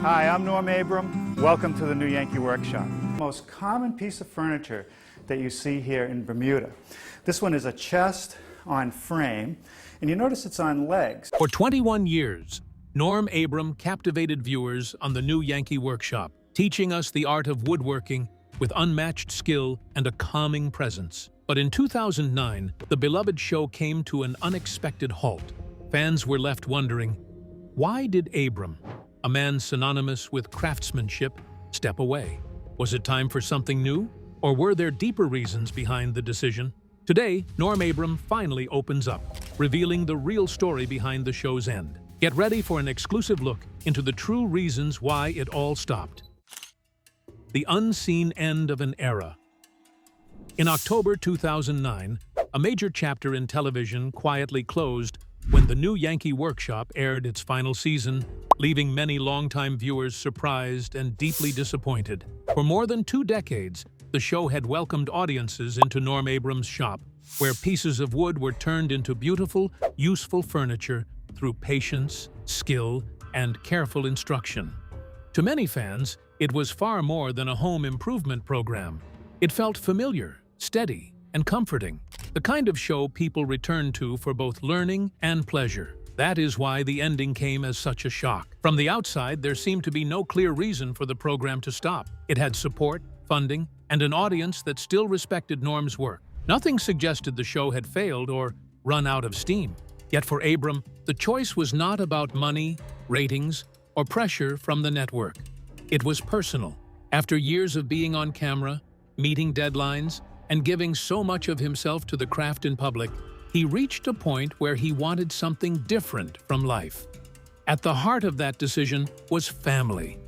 Hi, I'm Norm Abram. Welcome to the new Yankee Workshop. Most common piece of furniture that you see here in Bermuda. This one is a chest on frame, and you notice it's on legs. For 21 years, Norm Abram captivated viewers on the new Yankee Workshop, teaching us the art of woodworking with unmatched skill and a calming presence. But in 2009, the beloved show came to an unexpected halt. Fans were left wondering, why did Abram, a man synonymous with craftsmanship, step away? Was it time for something new? Or were there deeper reasons behind the decision? Today, Norm Abram finally opens up, revealing the real story behind the show's end. Get ready for an exclusive look into the true reasons why it all stopped. The unseen end of an era. In October 2009, a major chapter in television quietly closed when the new Yankee Workshop aired its final season, leaving many longtime viewers surprised and deeply disappointed. For more than 2 decades, the show had welcomed audiences into Norm Abram's shop, where pieces of wood were turned into beautiful, useful furniture through patience, skill, and careful instruction. To many fans, it was far more than a home improvement program. It felt familiar, steady, and comforting, the kind of show people return to for both learning and pleasure. That is why the ending came as such a shock. From the outside, there seemed to be no clear reason for the program to stop. It had support, funding, and an audience that still respected Norm's work. Nothing suggested the show had failed or run out of steam. Yet for Abram, the choice was not about money, ratings, or pressure from the network. It was personal. After years of being on camera, meeting deadlines, and giving so much of himself to the craft in public, he reached a point where he wanted something different from life. At the heart of that decision was family.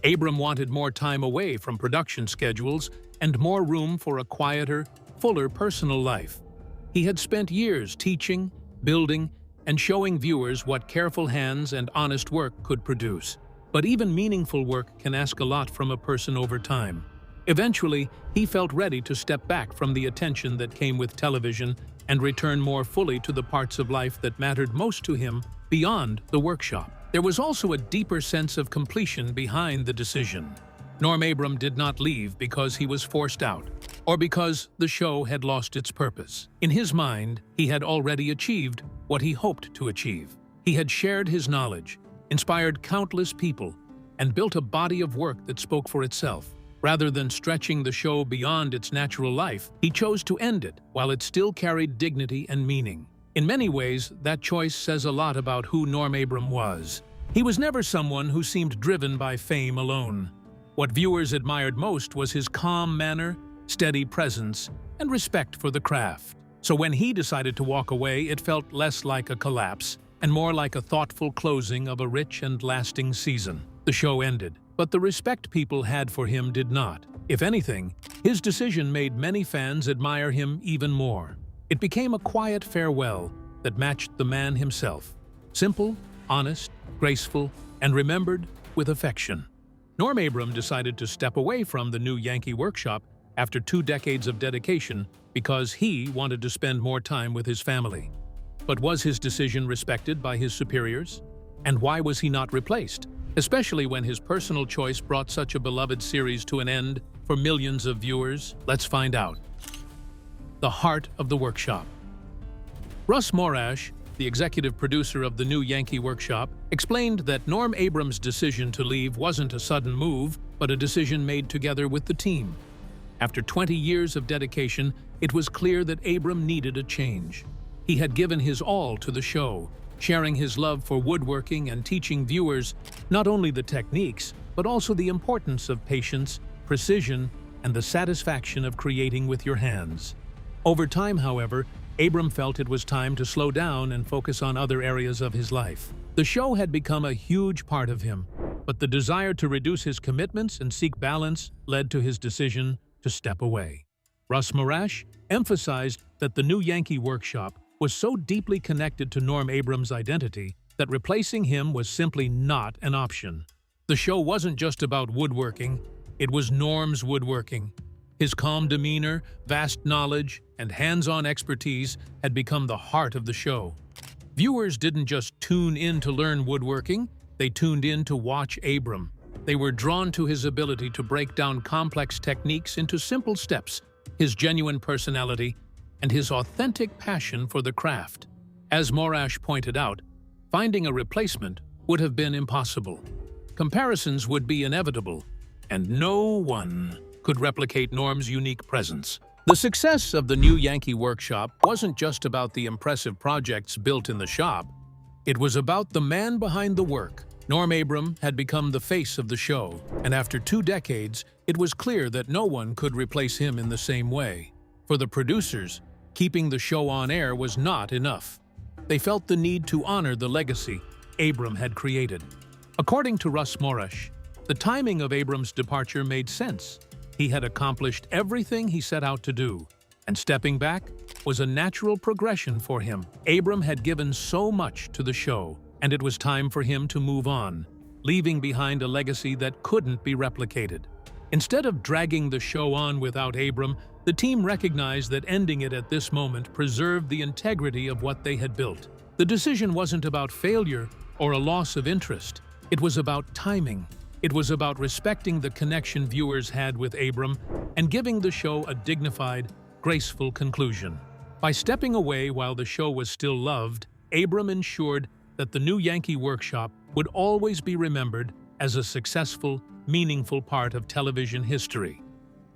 Abram wanted more time away from production schedules and more room for a quieter, fuller personal life. He had spent years teaching, building, and showing viewers what careful hands and honest work could produce. But even meaningful work can ask a lot from a person over time. Eventually, he felt ready to step back from the attention that came with television and return more fully to the parts of life that mattered most to him beyond the workshop. There was also a deeper sense of completion behind the decision. Norm Abram did not leave because he was forced out, or because the show had lost its purpose. In his mind, he had already achieved what he hoped to achieve. He had shared his knowledge, inspired countless people, and built a body of work that spoke for itself. Rather than stretching the show beyond its natural life, he chose to end it while it still carried dignity and meaning. In many ways, that choice says a lot about who Norm Abram was. He was never someone who seemed driven by fame alone. What viewers admired most was his calm manner, steady presence, and respect for the craft. So when he decided to walk away, it felt less like a collapse and more like a thoughtful closing of a rich and lasting season. The show ended, but the respect people had for him did not. If anything, his decision made many fans admire him even more. It became a quiet farewell that matched the man himself. Simple, honest, graceful, and remembered with affection. Norm Abram decided to step away from the new Yankee Workshop after 2 decades of dedication because he wanted to spend more time with his family. But was his decision respected by his superiors? And why was he not replaced? Especially when his personal choice brought such a beloved series to an end for millions of viewers? Let's find out. The heart of the workshop. Russ Morash, the executive producer of the new Yankee Workshop, explained that Norm Abram's decision to leave wasn't a sudden move, but a decision made together with the team. After 20 years of dedication, it was clear that Abram needed a change. He had given his all to the show, sharing his love for woodworking and teaching viewers not only the techniques, but also the importance of patience, precision, and the satisfaction of creating with your hands. Over time, however, Abram felt it was time to slow down and focus on other areas of his life. The show had become a huge part of him, but the desire to reduce his commitments and seek balance led to his decision to step away. Russ Morash emphasized that the new Yankee Workshop was so deeply connected to Norm Abram's identity that replacing him was simply not an option. The show wasn't just about woodworking, it was Norm's woodworking. His calm demeanor, vast knowledge, and hands-on expertise had become the heart of the show. Viewers didn't just tune in to learn woodworking, they tuned in to watch Abram. They were drawn to his ability to break down complex techniques into simple steps, his genuine personality, and his authentic passion for the craft. As Morash pointed out, finding a replacement would have been impossible. Comparisons would be inevitable, and no one could replicate Norm's unique presence. The success of the new Yankee Workshop wasn't just about the impressive projects built in the shop. It was about the man behind the work. Norm Abram had become the face of the show, and after 2 decades, it was clear that no one could replace him in the same way. For the producers, keeping the show on air was not enough. They felt the need to honor the legacy Abram had created. According to Russ Morash, the timing of Abram's departure made sense. He had accomplished everything he set out to do, and stepping back was a natural progression for him. Abram had given so much to the show, and it was time for him to move on, leaving behind a legacy that couldn't be replicated. Instead of dragging the show on without Abram, the team recognized that ending it at this moment preserved the integrity of what they had built. The decision wasn't about failure or a loss of interest. It was about timing. It was about respecting the connection viewers had with Abram and giving the show a dignified, graceful conclusion. By stepping away while the show was still loved, Abram ensured that the new Yankee Workshop would always be remembered as a successful, meaningful part of television history.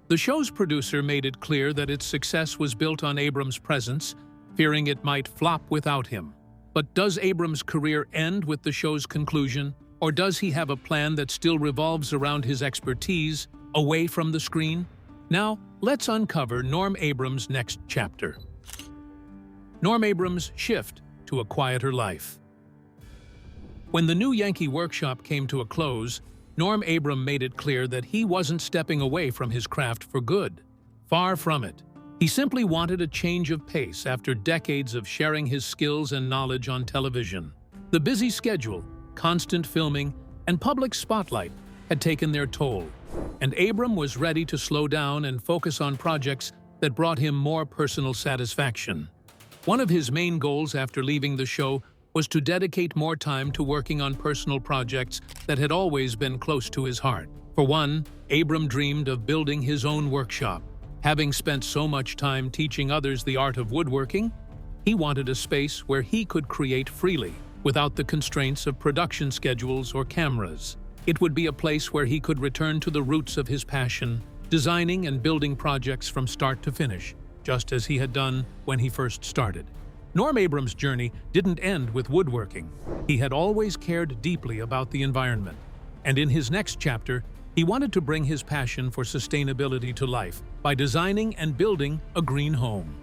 The show's producer made it clear that its success was built on Abram's presence, fearing it might flop without him. But does Abram's career end with the show's conclusion, or does he have a plan that still revolves around his expertise, away from the screen? Now, let's uncover Norm Abram's next chapter. Norm Abram's shift to a quieter life. When the new Yankee Workshop came to a close, Norm Abram made it clear that he wasn't stepping away from his craft for good. Far from it. He simply wanted a change of pace after decades of sharing his skills and knowledge on television. The busy schedule, constant filming, and public spotlight had taken their toll, and Abram was ready to slow down and focus on projects that brought him more personal satisfaction. One of his main goals after leaving the show was to dedicate more time to working on personal projects that had always been close to his heart. For one, Abram dreamed of building his own workshop. Having spent so much time teaching others the art of woodworking, he wanted a space where he could create freely, without the constraints of production schedules or cameras. It would be a place where he could return to the roots of his passion, designing and building projects from start to finish, just as he had done when he first started. Norm Abram's journey didn't end with woodworking. He had always cared deeply about the environment, and in his next chapter, he wanted to bring his passion for sustainability to life by designing and building a green home.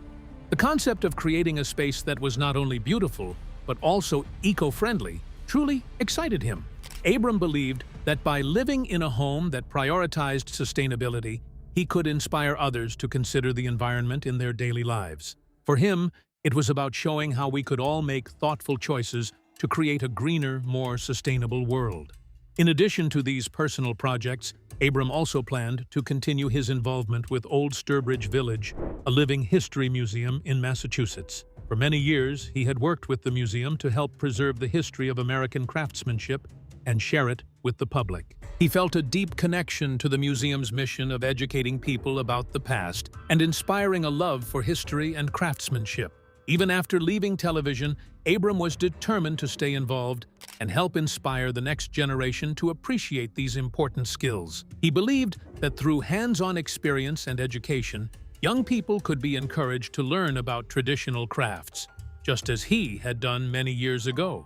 The concept of creating a space that was not only beautiful, but also eco-friendly, truly excited him. Abram believed that by living in a home that prioritized sustainability, he could inspire others to consider the environment in their daily lives. For him, it was about showing how we could all make thoughtful choices to create a greener, more sustainable world. In addition to these personal projects, Abram also planned to continue his involvement with Old Sturbridge Village, a living history museum in Massachusetts. For many years, he had worked with the museum to help preserve the history of American craftsmanship and share it with the public. He felt a deep connection to the museum's mission of educating people about the past and inspiring a love for history and craftsmanship. Even after leaving television, Abram was determined to stay involved and help inspire the next generation to appreciate these important skills. He believed that through hands-on experience and education, young people could be encouraged to learn about traditional crafts, just as he had done many years ago.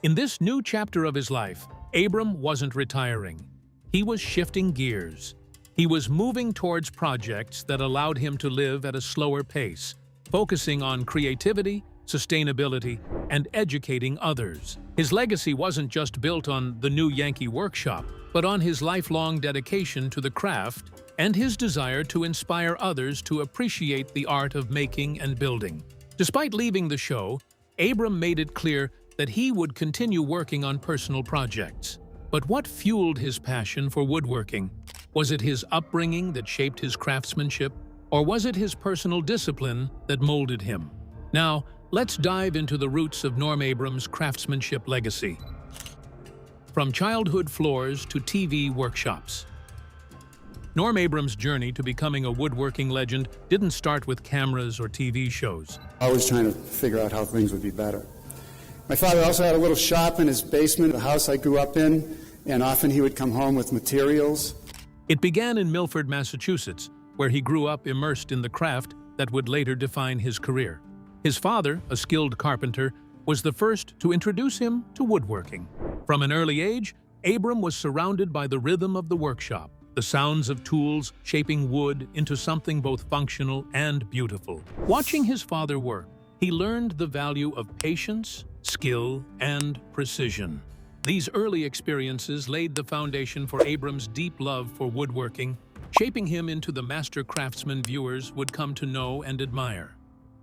In this new chapter of his life, Abram wasn't retiring. He was shifting gears. He was moving towards projects that allowed him to live at a slower pace, focusing on creativity, sustainability, and educating others. His legacy wasn't just built on the new Yankee Workshop, but on his lifelong dedication to the craft and his desire to inspire others to appreciate the art of making and building. Despite leaving the show, Abram made it clear that he would continue working on personal projects. But what fueled his passion for woodworking? Was it his upbringing that shaped his craftsmanship, or was it his personal discipline that molded him? Now, let's dive into the roots of Norm Abram's craftsmanship legacy. From childhood floors to TV workshops. Norm Abram's journey to becoming a woodworking legend didn't start with cameras or TV shows. Always trying to figure out how things would be better. My father also had a little shop in his basement of the house I grew up in, and often he would come home with materials. It began in Milford, Massachusetts, where he grew up immersed in the craft that would later define his career. His father, a skilled carpenter, was the first to introduce him to woodworking. From an early age, Abram was surrounded by the rhythm of the workshop, the sounds of tools shaping wood into something both functional and beautiful. Watching his father work, he learned the value of patience, skill, and precision. These early experiences laid the foundation for Abram's deep love for woodworking, shaping him into the master craftsman viewers would come to know and admire.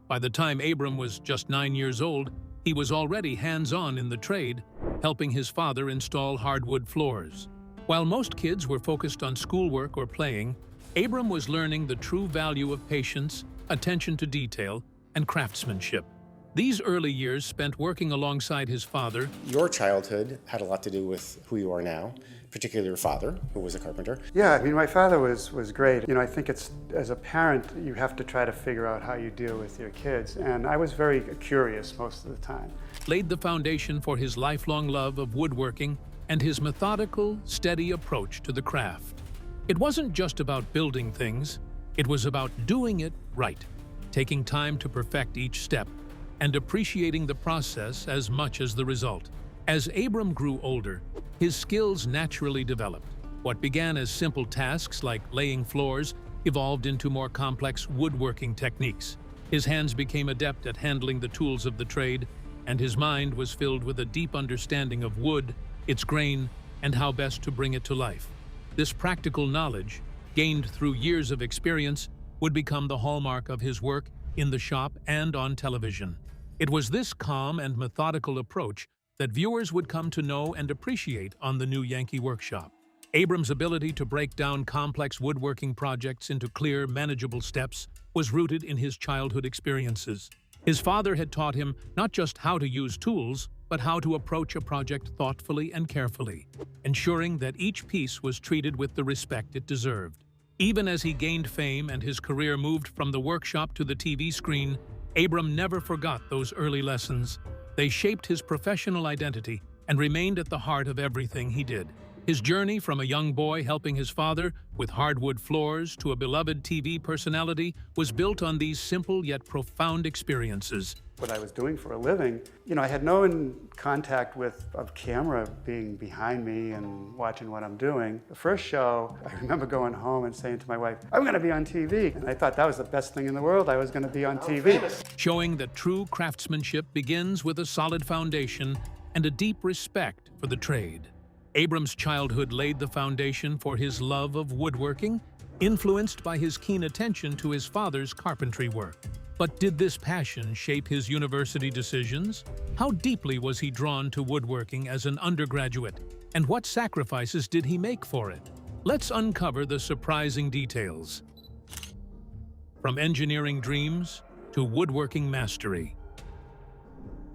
By the time Abram was just 9 years old, he was already hands-on in the trade, helping his father install hardwood floors. While most kids were focused on schoolwork or playing, Abram was learning the true value of patience, attention to detail, and craftsmanship. These early years spent working alongside his father. Your childhood had a lot to do with who you are now, particularly your father, who was a carpenter. Yeah, I mean, my father was great. You know, I think it's, as a parent, you have to try to figure out how you deal with your kids. And I was very curious most of the time. Laid the foundation for his lifelong love of woodworking and his methodical, steady approach to the craft. It wasn't just about building things, it was about doing it right, taking time to perfect each step, and appreciating the process as much as the result. As Abram grew older, his skills naturally developed. What began as simple tasks like laying floors evolved into more complex woodworking techniques. His hands became adept at handling the tools of the trade, and his mind was filled with a deep understanding of wood, its grain, and how best to bring it to life. This practical knowledge, gained through years of experience, would become the hallmark of his work in the shop and on television. It was this calm and methodical approach that viewers would come to know and appreciate on the new Yankee Workshop. Abram's ability to break down complex woodworking projects into clear, manageable steps was rooted in his childhood experiences. His father had taught him not just how to use tools, but how to approach a project thoughtfully and carefully, ensuring that each piece was treated with the respect it deserved. Even as he gained fame and his career moved from the workshop to the TV screen, Abram never forgot those early lessons. They shaped his professional identity and remained at the heart of everything he did. His journey from a young boy helping his father with hardwood floors to a beloved TV personality was built on these simple yet profound experiences. What I was doing for a living, you know, I had no contact with a camera being behind me and watching what I'm doing. The first show, I remember going home and saying to my wife, I'm going to be on TV. And I thought that was the best thing in the world. I was going to be on TV. Showing that true craftsmanship begins with a solid foundation and a deep respect for the trade. Abram's childhood laid the foundation for his love of woodworking, influenced by his keen attention to his father's carpentry work. But did this passion shape his university decisions? How deeply was he drawn to woodworking as an undergraduate, and what sacrifices did he make for it? Let's uncover the surprising details. From engineering dreams to woodworking mastery.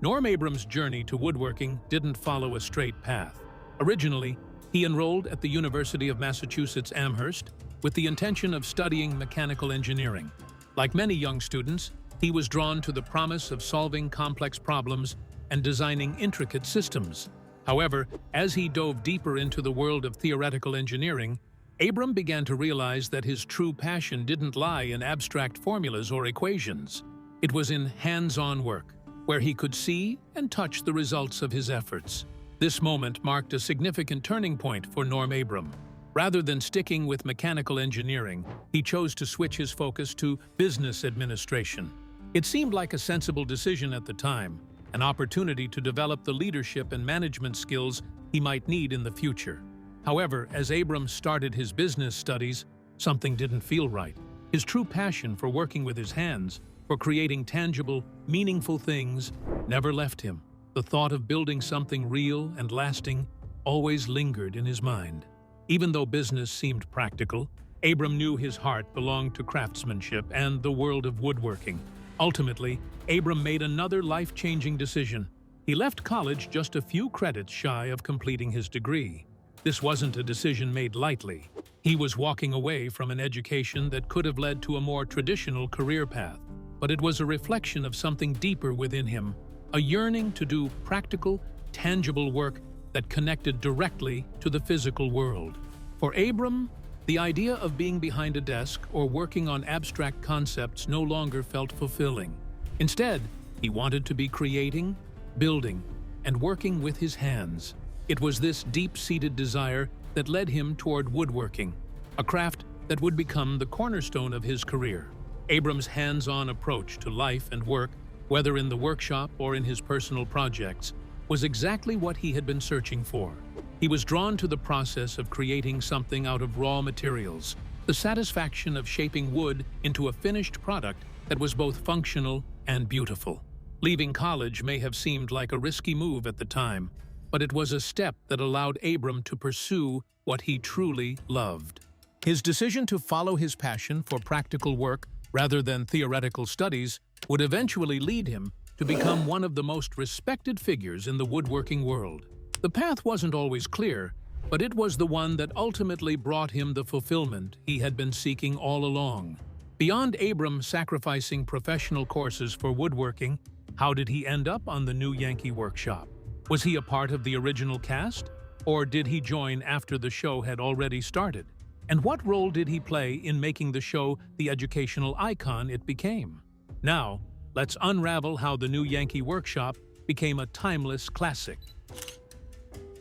Norm Abram's journey to woodworking didn't follow a straight path. Originally, he enrolled at the University of Massachusetts Amherst with the intention of studying mechanical engineering. Like many young students, he was drawn to the promise of solving complex problems and designing intricate systems. However, as he dove deeper into the world of theoretical engineering, Abram began to realize that his true passion didn't lie in abstract formulas or equations. It was in hands-on work, where he could see and touch the results of his efforts. This moment marked a significant turning point for Norm Abram. Rather than sticking with mechanical engineering, he chose to switch his focus to business administration. It seemed like a sensible decision at the time, an opportunity to develop the leadership and management skills he might need in the future. However, as Abram started his business studies, something didn't feel right. His true passion for working with his hands, for creating tangible, meaningful things, never left him. The thought of building something real and lasting always lingered in his mind. Even though business seemed practical, Abram knew his heart belonged to craftsmanship and the world of woodworking. Ultimately, Abram made another life-changing decision. He He left college just a few credits shy of completing his degree. This wasn't a decision made lightly. He was walking away from an education that could have led to a more traditional career path, but it was a reflection of something deeper within him, a yearning to do practical, tangible work that connected directly to the physical world. For Abram, the idea of being behind a desk or working on abstract concepts no longer felt fulfilling. Instead, he wanted to be creating, building, and working with his hands. It was this deep-seated desire that led him toward woodworking, a craft that would become the cornerstone of his career. Abram's hands-on approach to life and work, whether in the workshop or in his personal projects, was exactly what he had been searching for. He was drawn to the process of creating something out of raw materials, the satisfaction of shaping wood into a finished product that was both functional and beautiful. Leaving college may have seemed like a risky move at the time, but it was a step that allowed Abram to pursue what he truly loved. His decision to follow his passion for practical work rather than theoretical studies would eventually lead him to become one of the most respected figures in the woodworking world. The path wasn't always clear, but it was the one that ultimately brought him the fulfillment he had been seeking all along. Beyond Abram sacrificing professional courses for woodworking, how did he end up on the new Yankee Workshop? Was he a part of the original cast, or did he join after the show had already started? And what role did he play in making the show the educational icon it became? Now, let's unravel how the new Yankee Workshop became a timeless classic.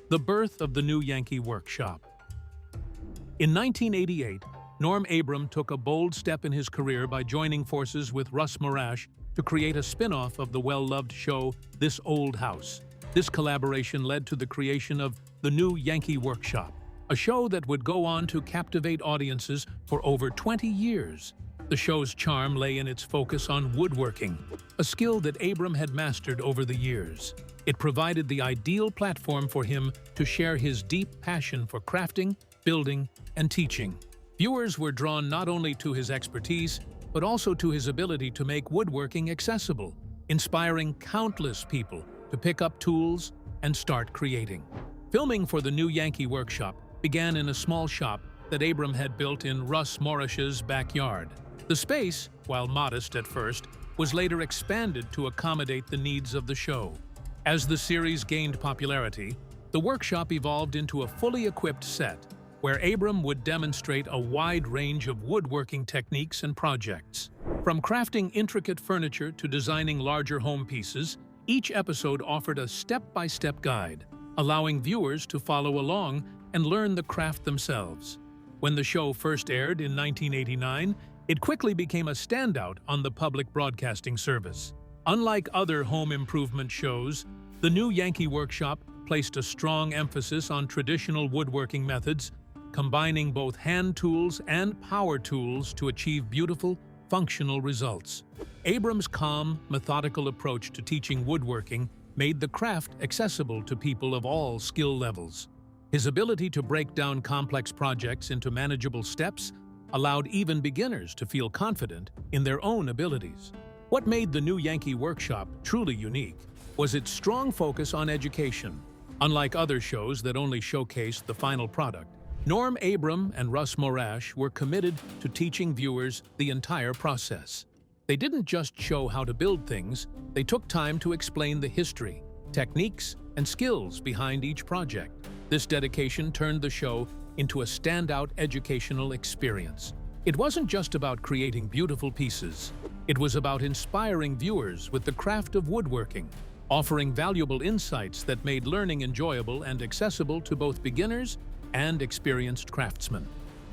The birth of the new Yankee Workshop. In 1988, Norm Abram took a bold step in his career by joining forces with Russ Morash to create a spin-off of the well-loved show This Old House. This collaboration led to the creation of the new Yankee Workshop, a show that would go on to captivate audiences for over 20 years. The show's charm lay in its focus on woodworking, a skill that Abram had mastered over the years. It provided the ideal platform for him to share his deep passion for crafting, building, and teaching. Viewers were drawn not only to his expertise, but also to his ability to make woodworking accessible, inspiring countless people to pick up tools and start creating. Filming for the new Yankee Workshop began in a small shop that Abram had built in Russ Morish's backyard. The space, while modest at first, was later expanded to accommodate the needs of the show. As the series gained popularity, the workshop evolved into a fully equipped set, where Abram would demonstrate a wide range of woodworking techniques and projects. From crafting intricate furniture to designing larger home pieces, each episode offered a step-by-step guide, allowing viewers to follow along and learn the craft themselves. When the show first aired in 1989, it quickly became a standout on the public broadcasting service. Unlike other home improvement shows, the new Yankee Workshop placed a strong emphasis on traditional woodworking methods, combining both hand tools and power tools to achieve beautiful, functional results. Abram's calm, methodical approach to teaching woodworking made the craft accessible to people of all skill levels. His ability to break down complex projects into manageable steps allowed even beginners to feel confident in their own abilities. What made the new Yankee Workshop truly unique was its strong focus on education. Unlike other shows that only showcased the final product, Norm Abram and Russ Morash were committed to teaching viewers the entire process. They didn't just show how to build things, they took time to explain the history, techniques, and skills behind each project. This dedication turned the show into a standout educational experience. It wasn't just about creating beautiful pieces. It was about inspiring viewers with the craft of woodworking, offering valuable insights that made learning enjoyable and accessible to both beginners and experienced craftsmen.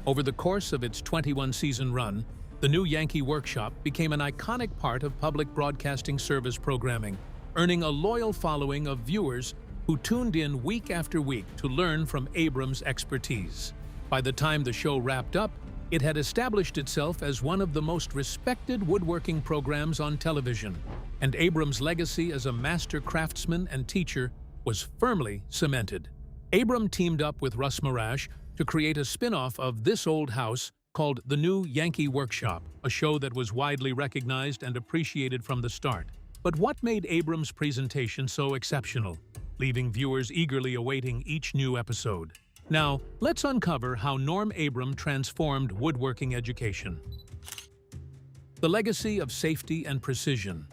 Over the course of its 21-season run, the new Yankee Workshop became an iconic part of public broadcasting service programming, earning a loyal following of viewers who tuned in week after week to learn from Abram's expertise. By the time the show wrapped up, it had established itself as one of the most respected woodworking programs on television, and Abram's legacy as a master craftsman and teacher was firmly cemented. Abram teamed up with Russ Morash to create a spin-off of This Old House called The New Yankee Workshop, a show that was widely recognized and appreciated from the start. But what made Abram's presentation so exceptional, leaving viewers eagerly awaiting each new episode? Now, let's uncover how Norm Abram transformed woodworking education. The legacy of safety and precision.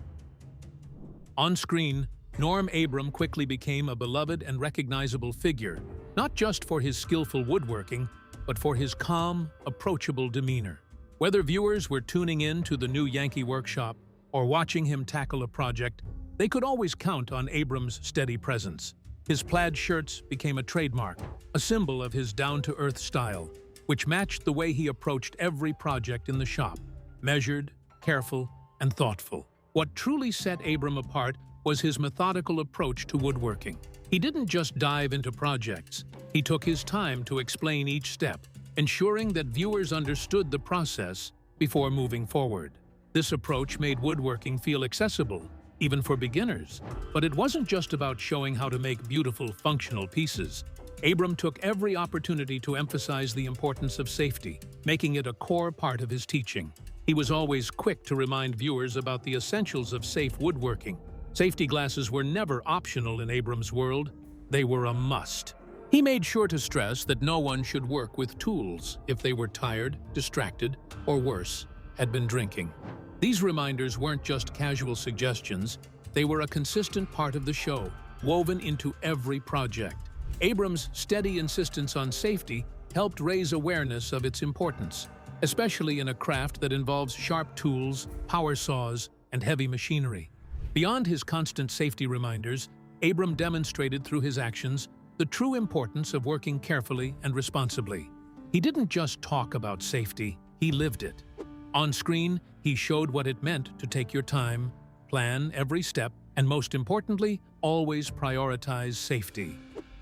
On screen, Norm Abram quickly became a beloved and recognizable figure, not just for his skillful woodworking, but for his calm, approachable demeanor. Whether viewers were tuning in to the new Yankee Workshop or watching him tackle a project, they could always count on Abram's steady presence. His plaid shirts became a trademark, a symbol of his down-to-earth style, which matched the way he approached every project in the shop, measured, careful, and thoughtful. What truly set Abram apart was his methodical approach to woodworking. He didn't just dive into projects, he took his time to explain each step, ensuring that viewers understood the process before moving forward. This approach made woodworking feel accessible, even for beginners. But it wasn't just about showing how to make beautiful, functional pieces. Abram took every opportunity to emphasize the importance of safety, making it a core part of his teaching. He was always quick to remind viewers about the essentials of safe woodworking. Safety glasses were never optional in Abram's world, they were a must. He made sure to stress that no one should work with tools if they were tired, distracted, or worse, had been drinking. These reminders weren't just casual suggestions, they were a consistent part of the show, woven into every project. Abram's steady insistence on safety helped raise awareness of its importance, especially in a craft that involves sharp tools, power saws, and heavy machinery. Beyond his constant safety reminders, Abram demonstrated through his actions the true importance of working carefully and responsibly. He didn't just talk about safety, he lived it. On screen, he showed what it meant to take your time, plan every step, and most importantly, always prioritize safety.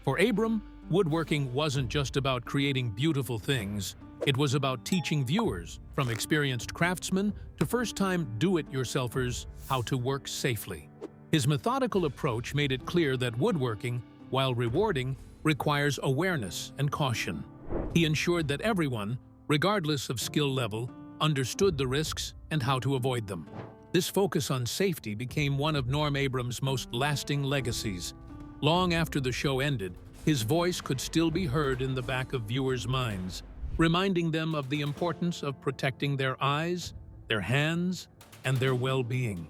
For Abram, woodworking wasn't just about creating beautiful things, it was about teaching viewers, from experienced craftsmen to first-time do-it-yourselfers, how to work safely. His methodical approach made it clear that woodworking, while rewarding, requires awareness and caution. He ensured that everyone, regardless of skill level, understood the risks and how to avoid them. This focus on safety became one of Norm Abram's most lasting legacies. Long after the show ended, his voice could still be heard in the back of viewers' minds, reminding them of the importance of protecting their eyes, their hands, and their well-being.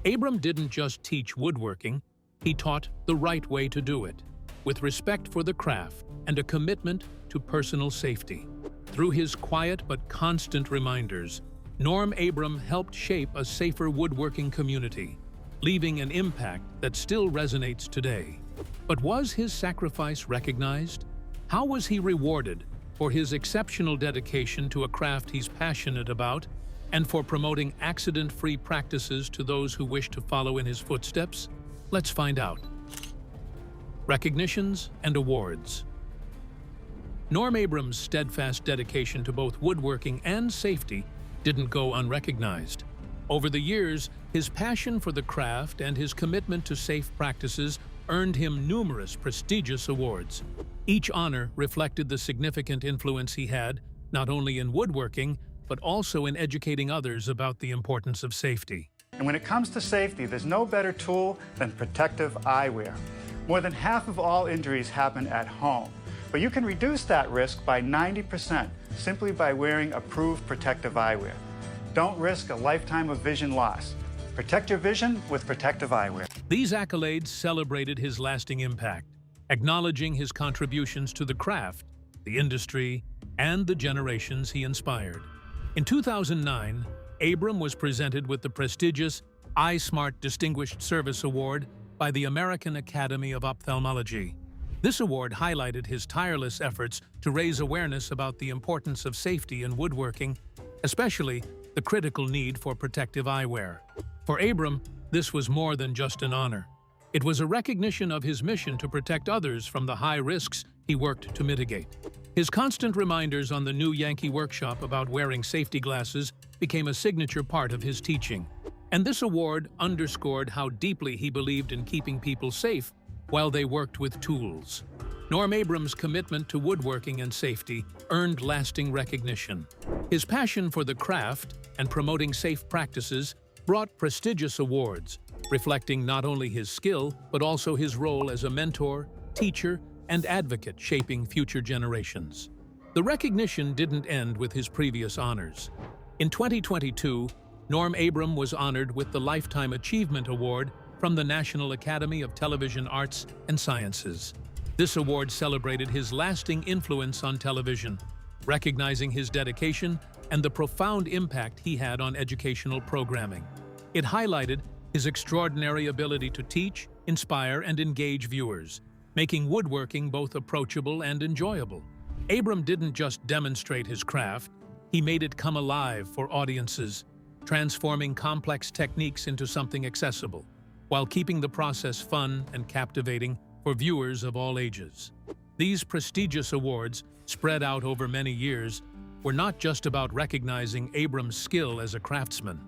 Abram didn't just teach woodworking, he taught the right way to do it, with respect for the craft and a commitment to personal safety. Through his quiet but constant reminders, Norm Abram helped shape a safer woodworking community, leaving an impact that still resonates today. But was his sacrifice recognized? How was he rewarded for his exceptional dedication to a craft he's passionate about and for promoting accident-free practices to those who wish to follow in his footsteps? Let's find out. Recognitions and awards. Norm Abram's steadfast dedication to both woodworking and safety didn't go unrecognized. Over the years, his passion for the craft and his commitment to safe practices earned him numerous prestigious awards. Each honor reflected the significant influence he had, not only in woodworking, but also in educating others about the importance of safety. And when it comes to safety, there's no better tool than protective eyewear. More than half of all injuries happen at home, but you can reduce that risk by 90% simply by wearing approved protective eyewear. Don't risk a lifetime of vision loss. Protect your vision with protective eyewear. These accolades celebrated his lasting impact, acknowledging his contributions to the craft, the industry, and the generations he inspired. In 2009, Abram was presented with the prestigious EyeSmart Distinguished Service Award by the American Academy of Ophthalmology. This award highlighted his tireless efforts to raise awareness about the importance of safety in woodworking, especially the critical need for protective eyewear. For Abram, this was more than just an honor. It was a recognition of his mission to protect others from the high risks he worked to mitigate. His constant reminders on the new Yankee Workshop about wearing safety glasses became a signature part of his teaching. And this award underscored how deeply he believed in keeping people safe while they worked with tools. Norm Abram's commitment to woodworking and safety earned lasting recognition. His passion for the craft and promoting safe practices brought prestigious awards, reflecting not only his skill, but also his role as a mentor, teacher, and advocate shaping future generations. The recognition didn't end with his previous honors. In 2022, Norm Abram was honored with the Lifetime Achievement Award from the National Academy of Television Arts and Sciences. This award celebrated his lasting influence on television, recognizing his dedication and the profound impact he had on educational programming. It highlighted his extraordinary ability to teach, inspire, and engage viewers, making woodworking both approachable and enjoyable. Abram didn't just demonstrate his craft, he made it come alive for audiences, transforming complex techniques into something accessible, while keeping the process fun and captivating for viewers of all ages. These prestigious awards, spread out over many years, were not just about recognizing Abram's skill as a craftsman.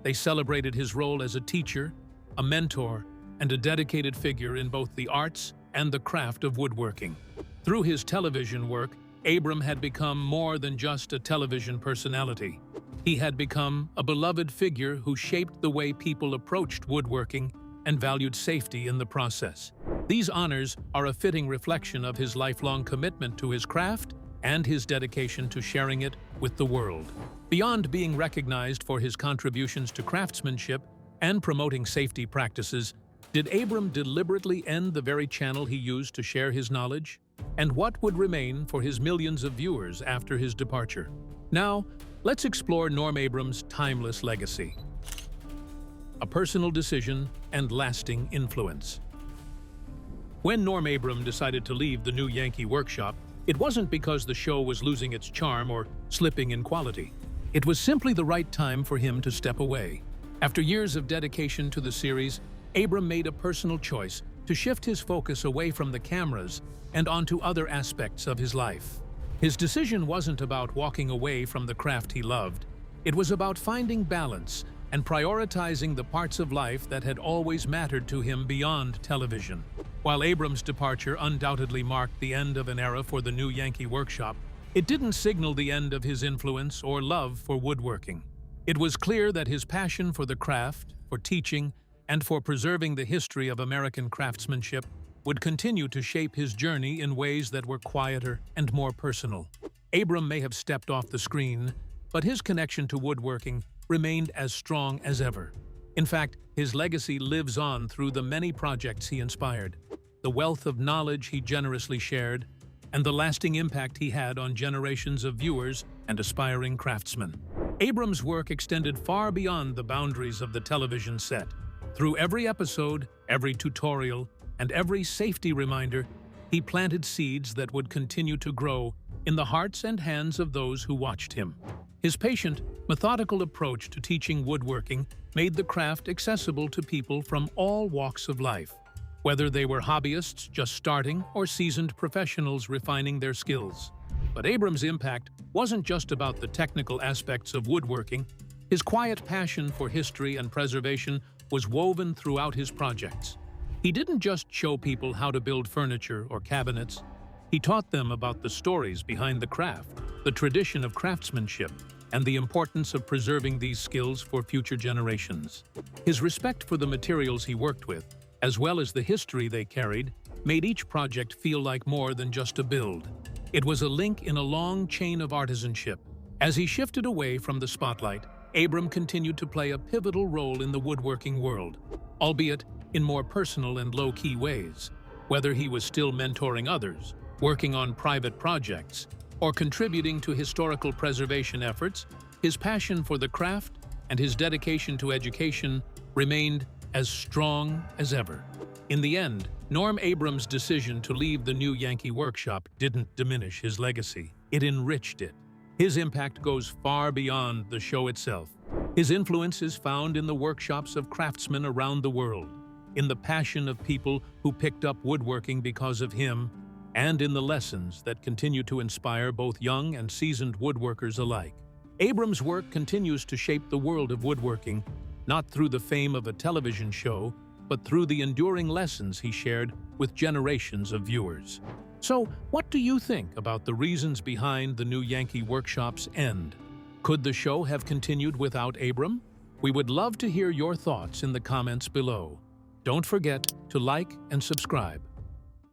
They celebrated his role as a teacher, a mentor, and a dedicated figure in both the arts and the craft of woodworking. Through his television work, Abram had become more than just a television personality. He had become a beloved figure who shaped the way people approached woodworking and valued safety in the process. These honors are a fitting reflection of his lifelong commitment to his craft and his dedication to sharing it with the world. Beyond being recognized for his contributions to craftsmanship and promoting safety practices, did Abram deliberately end the very channel he used to share his knowledge? And what would remain for his millions of viewers after his departure? Now, let's explore Norm Abram's timeless legacy. A personal decision and lasting influence. When Norm Abram decided to leave the new Yankee Workshop, it wasn't because the show was losing its charm or slipping in quality. It was simply the right time for him to step away. After years of dedication to the series, Abram made a personal choice to shift his focus away from the cameras and onto other aspects of his life. His decision wasn't about walking away from the craft he loved. It was about finding balance and prioritizing the parts of life that had always mattered to him beyond television. While Abram's departure undoubtedly marked the end of an era for the new Yankee Workshop, it didn't signal the end of his influence or love for woodworking. It was clear that his passion for the craft, for teaching, and for preserving the history of American craftsmanship would continue to shape his journey in ways that were quieter and more personal. Abram may have stepped off the screen, but his connection to woodworking remained as strong as ever. In fact, his legacy lives on through the many projects he inspired, the wealth of knowledge he generously shared, and the lasting impact he had on generations of viewers and aspiring craftsmen. Abram's work extended far beyond the boundaries of the television set. Through every episode, every tutorial, and every safety reminder, he planted seeds that would continue to grow in the hearts and hands of those who watched him. His patient, methodical approach to teaching woodworking made the craft accessible to people from all walks of life, whether they were hobbyists just starting or seasoned professionals refining their skills. But Abram's impact wasn't just about the technical aspects of woodworking. His quiet passion for history and preservation was woven throughout his projects. He didn't just show people how to build furniture or cabinets. He taught them about the stories behind the craft, the tradition of craftsmanship, and the importance of preserving these skills for future generations. His respect for the materials he worked with, as well as the history they carried, made each project feel like more than just a build. It was a link in a long chain of artisanship. As he shifted away from the spotlight, Abram continued to play a pivotal role in the woodworking world, albeit in more personal and low-key ways. Whether he was still mentoring others, working on private projects, or contributing to historical preservation efforts, his passion for the craft and his dedication to education remained as strong as ever. In the end, Norm Abram's decision to leave the new Yankee Workshop didn't diminish his legacy. It enriched it. His impact goes far beyond the show itself. His influence is found in the workshops of craftsmen around the world, in the passion of people who picked up woodworking because of him, and in the lessons that continue to inspire both young and seasoned woodworkers alike. Abram's work continues to shape the world of woodworking, not through the fame of a television show, but through the enduring lessons he shared with generations of viewers. So, what do you think about the reasons behind the new Yankee Workshop's end? Could the show have continued without Abram? We would love to hear your thoughts in the comments below. Don't forget to like and subscribe.